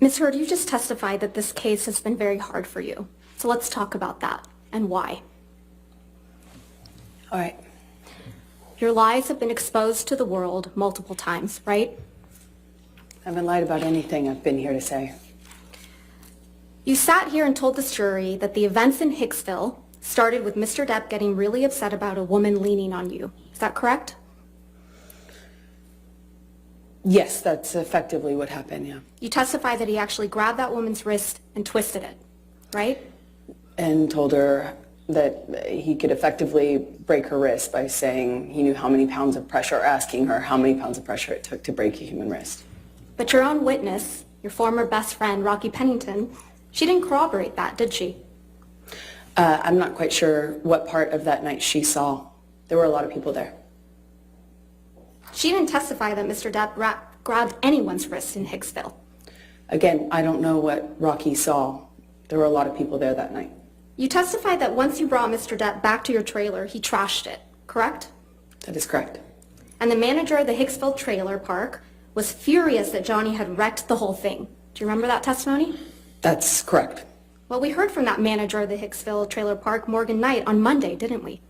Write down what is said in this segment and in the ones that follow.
Ms. Heard, you just testified that this case has been very hard for you. So let's talk about that and why. All right. Your lies have been exposed to the world multiple times, right? I haven't lied about anything I've been here to say. You sat here and told this jury that the events in Hicksville started with Mr. Depp getting really upset about a woman leaning on you. Is that correct? Yes, that's effectively what happened, yeah. You testified that he actually grabbed that woman's wrist and twisted it, right? And told her that he could effectively break her wrist by saying he knew how many pounds of pressure, or asking her how many pounds of pressure it took to break a human wrist. But your own witness, your former best friend, Rocky Pennington, she didn't corroborate that, did she? I'm not quite sure what part of that night she saw. There were a lot of people there. She didn't testify that Mr. Depp grabbed anyone's wrist in Hicksville. Again, I don't know what Rocky saw. There were a lot of people there that night. You testified that once you brought Mr. Depp back to your trailer, he trashed it, correct? That is correct. And the manager of the Hicksville trailer park was furious that Johnny had wrecked the whole thing. Do you remember that testimony? That's correct. Well, we heard from that manager of the Hicksville trailer park, Morgan Knight, on Monday, didn't we?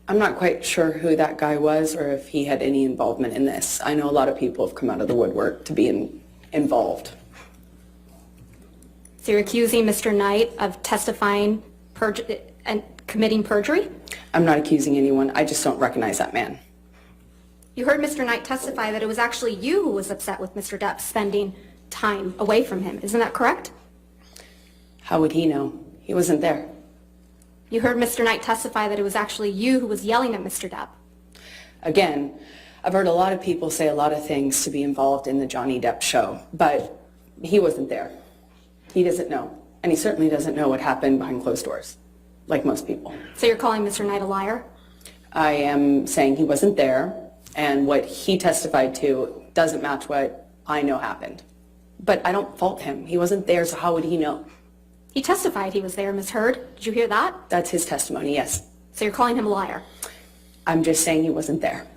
I'm not quite sure who that guy was or if he had any involvement in this. I know a lot of people have come out of the woodwork to be involved. So you're accusing Mr. Knight of testifying and committing perjury? I'm not accusing anyone. I just don't recognize that man. You heard Mr. Knight testify that it was actually you who was upset with Mr. Depp spending time away from him. Isn't that correct? How would he know? He wasn't there. You heard Mr. Knight testify that it was actually you who was yelling at Mr. Depp. Again, I've heard a lot of people say a lot of things to be involved in the Johnny Depp show, but he wasn't there. He doesn't know. And he certainly doesn't know what happened behind closed doors, like most people. So you're calling Mr. Knight a liar? I am saying he wasn't there, and what he testified to doesn't match what I know happened. But I don't fault him. He wasn't there, so how would he know? He testified he was there, Ms. Heard. Did you hear that? That's his testimony, yes. So you're calling him a liar? I'm just saying he wasn't there.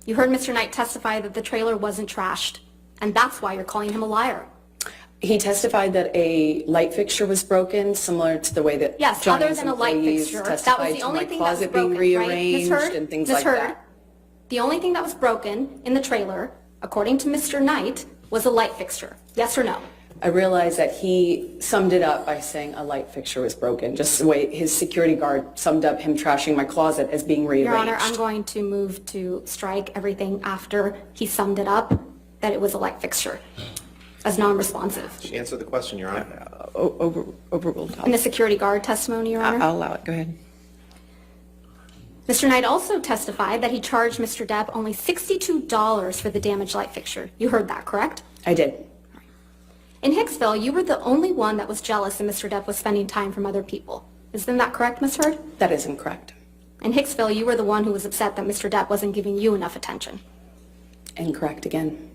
You heard Mr. Knight testify that the trailer wasn't trashed, and that's why you're calling him a liar. He testified that a light fixture was broken, similar to the way that yes, Johnny's other than a light employees fixture, testified that was the only to my thing that was closet broken, being rearranged right? and things Ms. like Heard, that. The only thing that was broken in the trailer, according to Mr. Knight, was a light fixture. Yes or no? I realized that he summed it up by saying a light fixture was broken, just the way his security guard summed up him trashing my closet as being rearranged. Your Honor, I'm going to move to strike everything after he summed it up, that it was a light fixture, as non-responsive. She answered the question, Your Honor. Overruled. In the security guard testimony, Your Honor? I'll allow it. Go ahead. Mr. Knight also testified that he charged Mr. Depp only $62 for the damaged light fixture. You heard that, correct? I did. In Hicksville, you were the only one that was jealous that Mr. Depp was spending time from other people. Isn't that correct, Ms. Heard? That is incorrect. In Hicksville, you were the one who was upset that Mr. Depp wasn't giving you enough attention. Incorrect again.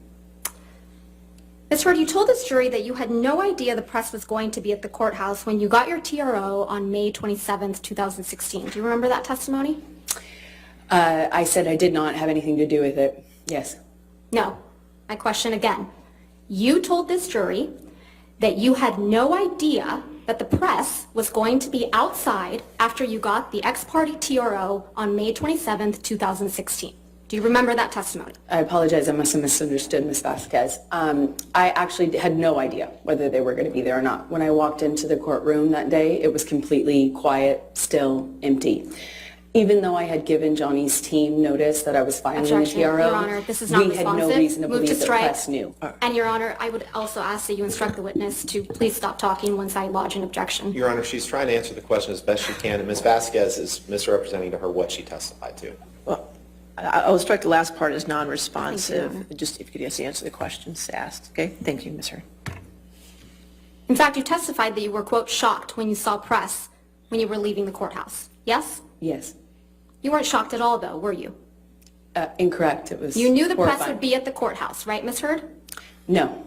Ms. Heard, you told this jury that you had no idea the press was going to be at the courthouse when you got your TRO on May 27th, 2016. Do you remember that testimony? I said I did not have anything to do with it. Yes. No. My question again. You told this jury that you had no idea that the press was going to be outside after you got the ex-parte TRO on May 27th, 2016. Do you remember that testimony? I apologize. I must have misunderstood Ms. Vasquez. I actually had no idea whether they were going to be there or not. When I walked into the courtroom that day, it was completely quiet, still, empty. Even though I had given Johnny's team notice that I was filing the TRO, Your Honor, this is not we had no reason to believe the press knew. And Your Honor, I would also ask that you instruct the witness to please stop talking once I lodge an objection. Your Honor, she's trying to answer the question as best she can, and Ms. Vasquez is misrepresenting to her what she testified to. Well, I'll strike the last part as non-responsive. Just if you could just answer the questions asked. Okay? Thank you, Ms. Heard. In fact, you testified that you were, quote, shocked when you saw press when you were leaving the courthouse. Yes? Yes. You weren't shocked at all, though, were you? Incorrect. It was You knew the press horrifying. would be at the courthouse, right, Ms. Heard? No.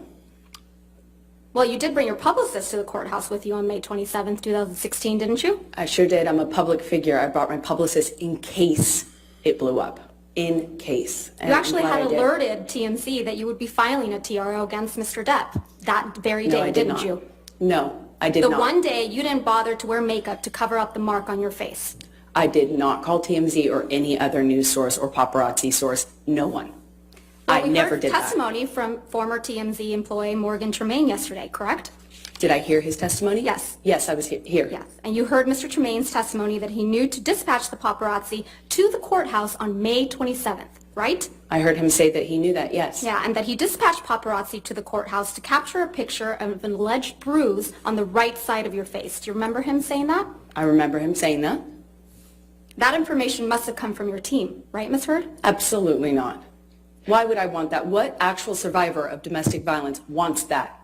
Well, you did bring your publicist to the courthouse with you on May 27th, 2016, didn't you? I sure did. I'm a public figure. I brought my publicist in case it blew up. in case. And You I'm actually glad had I did. alerted TMZ that you would be filing a TRO against Mr. Depp that very No, day, I did didn't not. you? No, I did The not. one day you didn't bother to wear makeup to cover up the mark on your face. I did not call TMZ or any other news source or paparazzi source. No one. I never did We heard that. testimony from former TMZ employee Morgan Tremaine yesterday, correct? Did I hear his testimony? Yes. Yes, I was here. Yes. And you heard Mr. Tremaine's testimony that he knew to dispatch the paparazzi to the courthouse on May 27th, right? I heard him say that he knew that, yes. Yeah, and that he dispatched paparazzi to the courthouse to capture a picture of an alleged bruise on the right side of your face. Do you remember him saying that? I remember him saying that. That information must have come from your team, right, Ms. Heard? Absolutely not. Why would I want that? What actual survivor of domestic violence wants that?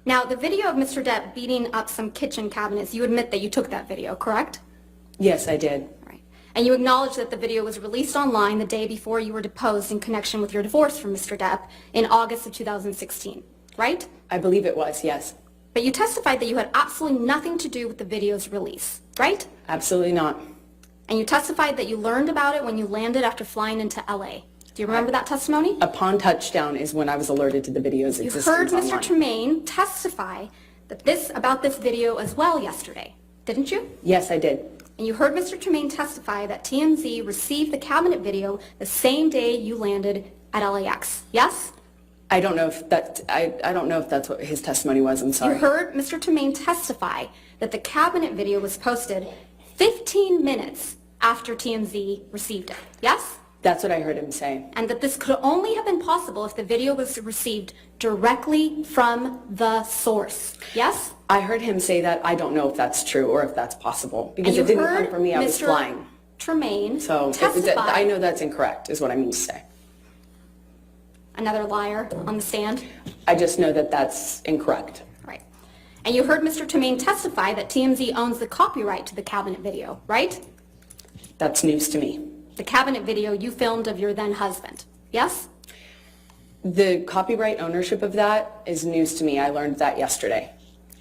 Now, the video of Mr. Depp beating up some kitchen cabinets, you admit that you took that video, correct? Yes, I did. Right. And you acknowledge that the video was released online the day before you were deposed in connection with your divorce from Mr. Depp in August of 2016, right? I believe it was, yes. But you testified that you had absolutely nothing to do with the video's release, right? Absolutely not. And you testified that you learned about it when you landed after flying into LA. Do you remember that testimony? Upon touchdown is when I was alerted to the video's You existence heard Mr. online. Tremaine testify about this video as well yesterday, didn't you? Yes, I did. And you heard Mr. Tremaine testify that TMZ received the cabinet video the same day you landed at LAX, yes? I don't know if I don't know if that's what his testimony was. I'm sorry. You heard Mr. Tremaine testify that the cabinet video was posted 15 minutes after TMZ received it, yes? That's what I heard him say. And that this could only have been possible if the video was received directly from the source, yes? I heard him say that. I don't know if that's true or if that's possible because And it you didn't come heard from me. I was Mr. flying. Tremaine So testify. I know that's incorrect is what I mean to say. Another liar on the stand. I just know that that's incorrect. Right. And you heard Mr. Tremaine testify that TMZ owns the copyright to the cabinet video, right? That's news to me. The cabinet video you filmed of your then husband, yes? The copyright ownership of that is news to me. I learned that yesterday.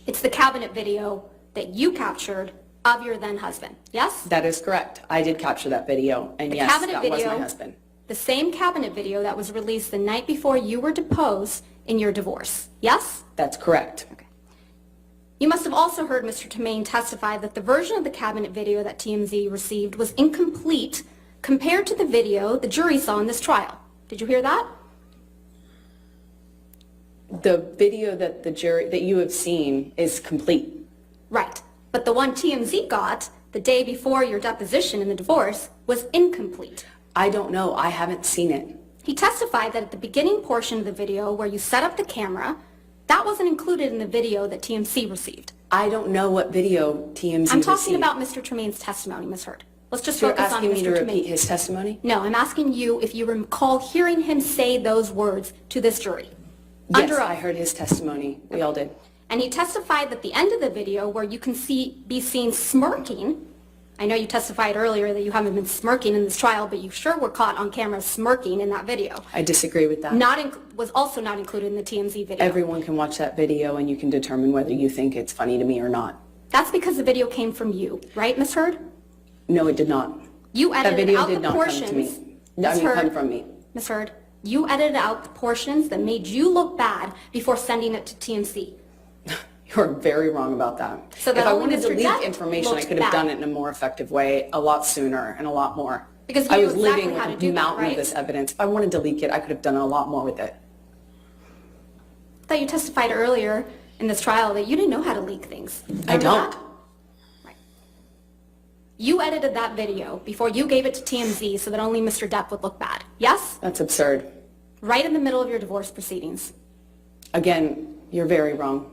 It's the cabinet video that you captured of your then husband, yes? That is correct. I did capture that video, and The yes, cabinet that was video, my husband. the same cabinet video that was released the night before you were deposed in your divorce, yes? That's correct. You must have also heard Mr. Tremaine testify that the version of the cabinet video that TMZ received was incomplete compared to the video the jury saw in this trial. Did you hear that? The video that that you have seen is complete. Right. But the one TMZ got the day before your deposition in the divorce was incomplete. I don't know. I haven't seen it. He testified that at the beginning portion of the video where you set up the camera, that wasn't included in the video that TMZ received. I don't know what video TMZ I'm talking received. about Mr. Tremaine's testimony, Ms. Heard. Let's just You're focus on asking me to Mr. repeat Tremaine. his testimony? No, I'm asking you if you recall hearing him say those words to this jury. Yes, Under I oath. heard his testimony. We all did. And he testified that the end of the video where you can be seen smirking, I know you testified earlier that you haven't been smirking in this trial, but you sure were caught on camera smirking in that video. I disagree with that. Was also not included in the TMZ video. Everyone can watch that video and you can determine whether you think it's funny to me or not. That's because the video came from you, right, Ms. Heard? No, it did not. You That edited video out did the not portions. come to me. Ms. Come Heard, from me. Ms. Heard, you edited out the portions that made you look bad before sending it to TMZ. You're very wrong about that. So that if I only wanted to Mr. leak Depp information, I looked could have bad. done it in a more effective way, a lot sooner and a lot more. Because you I knew was exactly living how to with do a that, mountain right? of this evidence. If I wanted to leak it, I could have done a lot more with it. I thought you testified earlier in this trial that you didn't know how to leak things. I Remember don't. that? Right. You edited that video before you gave it to TMZ so that only Mr. Depp would look bad. Yes? That's absurd. Right in the middle of your divorce proceedings. Again, you're very wrong.